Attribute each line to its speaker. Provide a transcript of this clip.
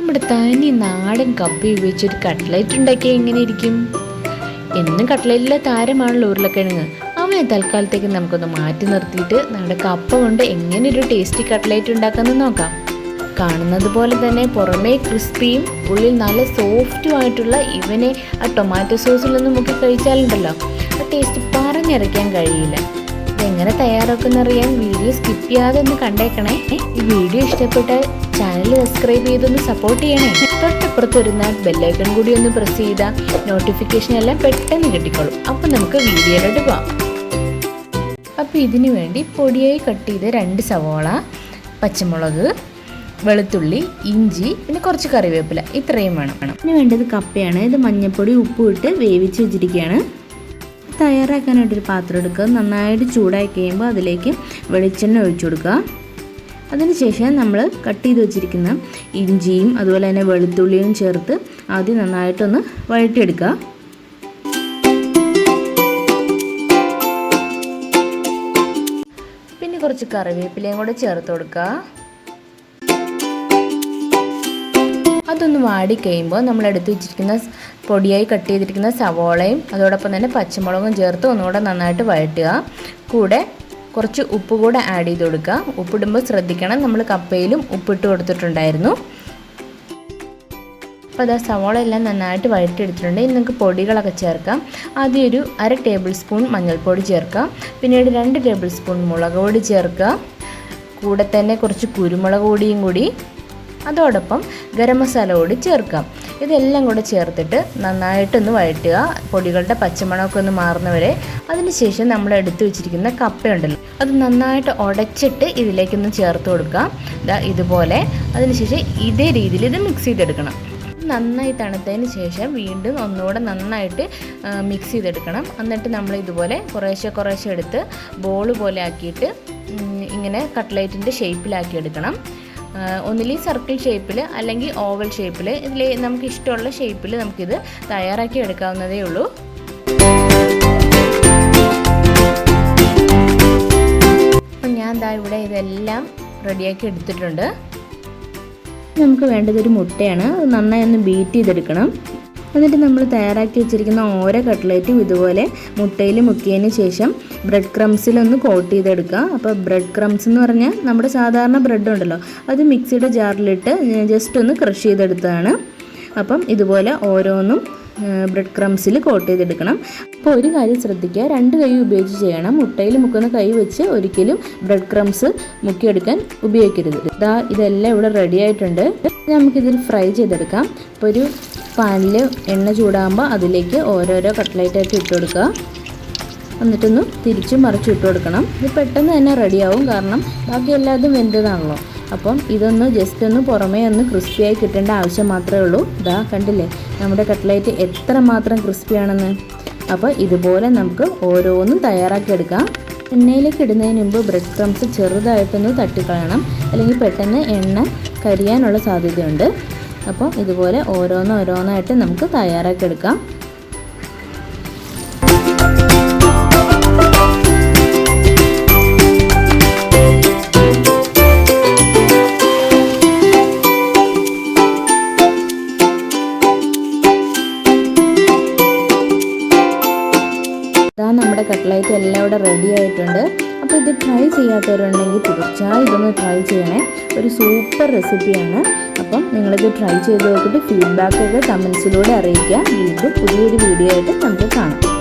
Speaker 1: നമ്മുടെ തനി നാടൻ കപ്പ ഉപയോഗിച്ചൊരു കട്ട്ലൈറ്റ് ഉണ്ടാക്കിയാൽ എങ്ങനെ ഇരിക്കും? എന്നും കട്ട്ലൈറ്റിലെ താരമാണല്ലോ ഉരുളക്കിഴങ്ങ്. അവയെ തൽക്കാലത്തേക്ക് നമുക്കൊന്ന് മാറ്റി നിർത്തിയിട്ട് നമ്മുടെ കപ്പ കൊണ്ട് എങ്ങനെ ഒരു ടേസ്റ്റി കട്ട്ലൈറ്റ് ഉണ്ടാക്കാമെന്ന് നോക്കാം. കാണുന്നത് പോലെ തന്നെ പുറമേ ക്രിസ്പിയും ഉള്ളിൽ നല്ല സോഫ്റ്റും ആയിട്ടുള്ള ഇവനെ ആ ടൊമാറ്റോ സോസിലൊന്നും മുക്കി കഴിച്ചാലുണ്ടല്ലോ ആ ടേസ്റ്റ് പറഞ്ഞറിയിക്കാൻ കഴിയില്ല. ഇതെങ്ങനെ തയ്യാറാക്കുന്നറിയാൻ വീഡിയോ സ്കിപ്പ് ചെയ്യാതെ ഒന്ന് കണ്ടേക്കണേ. ഈ വീഡിയോ ഇഷ്ടപ്പെട്ടാൽ ചാനൽ സബ്സ്ക്രൈബ് ചെയ്തൊന്ന് സപ്പോർട്ട് ചെയ്യണേ. തൊട്ടപ്പുറത്ത് വരുന്ന ബെല്ലൈക്കൺ കൂടി ഒന്ന് പ്രസ് ചെയ്താൽ നോട്ടിഫിക്കേഷൻ എല്ലാം പെട്ടെന്ന് കിട്ടിക്കോളും. അപ്പം നമുക്ക് വീഡിയോയിലോട്ട് പോവാം. അപ്പോൾ ഇതിനു വേണ്ടി പൊടിയായി കട്ട് ചെയ്ത് 2 സവോള, പച്ചമുളക്, വെളുത്തുള്ളി, ഇഞ്ചി, പിന്നെ കുറച്ച് കറിവേപ്പില, ഇത്രയും വേണം. ഇതിന് വേണ്ടത് കപ്പയാണ്. ഇത് മഞ്ഞൾപ്പൊടി ഉപ്പും ഇട്ട് വേവിച്ച് വെച്ചിരിക്കുകയാണ്. തയ്യാറാക്കാനായിട്ടൊരു പാത്രം എടുക്കുക. നന്നായിട്ട് ചൂടായി കഴിയുമ്പോൾ അതിലേക്ക് വെളിച്ചെണ്ണ ഒഴിച്ചു കൊടുക്കുക. അതിനുശേഷം നമ്മൾ കട്ട് ചെയ്ത് വെച്ചിരിക്കുന്ന ഇഞ്ചിയും അതുപോലെ തന്നെ വെളുത്തുള്ളിയും ചേർത്ത് ആദ്യം നന്നായിട്ടൊന്ന് വഴറ്റിയെടുക്കുക. പിന്നെ കുറച്ച് കറിവേപ്പിലയും കൂടെ ചേർത്ത് കൊടുക്കുക. അതൊന്ന് വാടിക്കഴിയുമ്പോൾ നമ്മൾ എടുത്ത് വെച്ചിരിക്കുന്ന പൊടിയായി കട്ട് ചെയ്തിരിക്കുന്ന സവോളയും അതോടൊപ്പം തന്നെ പച്ചമുളകും ചേർത്ത് ഒന്നുകൂടെ നന്നായിട്ട് വഴറ്റുക. കൂടെ കുറച്ച് ഉപ്പ് കൂടെ ആഡ് ചെയ്ത് കൊടുക്കുക. ഉപ്പിടുമ്പോൾ ശ്രദ്ധിക്കണം, നമ്മൾ കപ്പയിലും ഉപ്പിട്ട് കൊടുത്തിട്ടുണ്ടായിരുന്നു. അപ്പോൾ അത് സവോള എല്ലാം നന്നായിട്ട് വഴറ്റിയെടുത്തിട്ടുണ്ട്. ഇനി നമുക്ക് പൊടികളൊക്കെ ചേർക്കാം. ആദ്യം ഒരു 1/2 ടേബിൾ സ്പൂൺ മഞ്ഞൾപ്പൊടി ചേർക്കാം. പിന്നീട് 2 ടേബിൾ സ്പൂൺ മുളക് പൊടി ചേർക്കുക. കൂടെ തന്നെ കുറച്ച് കുരുമുളക് പൊടിയും കൂടി, അതോടൊപ്പം ഗരം മസാല കൂടി ചേർക്കാം. ഇതെല്ലാം കൂടെ ചേർത്തിട്ട് നന്നായിട്ടൊന്ന് വഴറ്റുക, പൊടികളുടെ പച്ചമണമൊക്കെ ഒന്ന് മാറുന്നവരെ. അതിനുശേഷം നമ്മൾ എടുത്തു വെച്ചിരിക്കുന്ന കപ്പയുണ്ടല്ലോ അത് നന്നായിട്ട് ഉടച്ചിട്ട് ഇതിലേക്കൊന്ന് ചേർത്ത് കൊടുക്കുക. ഇതുപോലെ. അതിനുശേഷം ഇതേ രീതിയിൽ ഇത് മിക്സ് ചെയ്തെടുക്കണം. നന്നായി തണുത്തതിന് ശേഷം വീണ്ടും ഒന്നുകൂടെ നന്നായിട്ട് മിക്സ് ചെയ്തെടുക്കണം. എന്നിട്ട് നമ്മൾ ഇതുപോലെ കുറേശ്ശെ എടുത്ത് ബോൾ പോലെ ആക്കിയിട്ട് ഇങ്ങനെ കട്ട്ലൈറ്റിൻ്റെ ഷേപ്പിലാക്കി എടുക്കണം. ഒന്നിൽ സർക്കിൾ ഷേപ്പിൽ അല്ലെങ്കിൽ ഓവൽ ഷേപ്പിൽ, ഇതിൽ നമുക്ക് ഇഷ്ടമുള്ള ഷേപ്പിൽ നമുക്കിത് തയ്യാറാക്കി എടുക്കാവുന്നതേ ഉള്ളൂ. അപ്പം ഞാൻ ഇവിടെ ഇതെല്ലാം റെഡിയാക്കി എടുത്തിട്ടുണ്ട്. നമുക്ക് വേണ്ടതൊരു മുട്ടയാണ്. അത് നന്നായി ഒന്ന് ബീറ്റ് ചെയ്തെടുക്കണം. എന്നിട്ട് നമ്മൾ തയ്യാറാക്കി വെച്ചിരിക്കുന്ന ഓരോ കട്ട്ലൈറ്റും ഇതുപോലെ മുട്ടയിൽ മുക്കിയതിന് ശേഷം ബ്രെഡ് ക്രംസിലൊന്ന് കോട്ട് ചെയ്തെടുക്കുക. അപ്പോൾ ബ്രെഡ് ക്രംസ് എന്ന് പറഞ്ഞാൽ നമ്മുടെ സാധാരണ ബ്രെഡ് ഉണ്ടല്ലോ അത് മിക്സിയുടെ ജാറിലിട്ട് ജസ്റ്റ് ഒന്ന് ക്രഷ് ചെയ്തെടുത്തതാണ്. അപ്പം ഇതുപോലെ ഓരോന്നും ബ്രെഡ് ക്രംസിൽ കോട്ട് ചെയ്തെടുക്കണം. അപ്പോൾ ഒരു കാര്യം ശ്രദ്ധിക്കുക, 2 കൈ ഉപയോഗിച്ച് ചെയ്യണം. മുട്ടയിൽ മുക്കുന്ന കൈ വെച്ച് ഒരിക്കലും ബ്രെഡ് ക്രംസ് മുക്കിയെടുക്കാൻ ഉപയോഗിക്കരുത്. ഇതെല്ലാം ഇവിടെ റെഡി ആയിട്ടുണ്ട്. നമുക്കിതിൽ ഫ്രൈ ചെയ്തെടുക്കാം. അപ്പോൾ ഒരു പാനിൽ എണ്ണ ചൂടാകുമ്പോൾ അതിലേക്ക് ഓരോരോ കട്ട്ലൈറ്റായിട്ട് ഇട്ട് കൊടുക്കുക. എന്നിട്ടൊന്ന് തിരിച്ചും മറിച്ചും ഇട്ട് കൊടുക്കണം. ഇത് പെട്ടെന്ന് തന്നെ റെഡിയാവും, കാരണം ബാക്കി എല്ലാതും വെന്തതാണല്ലോ. അപ്പം ഇതൊന്ന് ജസ്റ്റ് ഒന്ന് പുറമേ ഒന്ന് ക്രിസ്പിയായി കിട്ടേണ്ട ആവശ്യം മാത്രമേ ഉള്ളൂ. കണ്ടില്ലേ നമ്മുടെ കട്ട്ലൈറ്റ് എത്രമാത്രം ക്രിസ്പിയാണെന്ന്. അപ്പോൾ ഇതുപോലെ നമുക്ക് ഓരോന്നും തയ്യാറാക്കിയെടുക്കാം. എണ്ണയിലേക്ക് ഇടുന്നതിന് മുമ്പ് ബ്രെഡ് ക്രംസ് ചെറുതായിട്ടൊന്ന് തട്ടിക്കളയണം, അല്ലെങ്കിൽ പെട്ടെന്ന് എണ്ണ കരിയാനുള്ള സാധ്യതയുണ്ട്. അപ്പോൾ ഇതുപോലെ ഓരോന്നായിട്ട് നമുക്ക് തയ്യാറാക്കിയെടുക്കാം. നമ്മുടെ കട്ട്ലൈറ്റ് എല്ലാം ഇവിടെ റെഡി ആയിട്ടുണ്ട്. അപ്പോൾ ഇത് ട്രൈ ചെയ്യാത്തവരുണ്ടെങ്കിൽ തീർച്ചയായും ഇതൊന്ന് ട്രൈ ചെയ്യണേ. ഒരു സൂപ്പർ റെസിപ്പിയാണ്. അപ്പം നിങ്ങളിത് ട്രൈ ചെയ്ത് നോക്കിയിട്ട് ഫീഡ്ബാക്കൊക്കെ കമൻസിലൂടെ അറിയിക്കുക. വീണ്ടും പുതിയൊരു വീഡിയോ ആയിട്ട് നമുക്ക് കാണാം.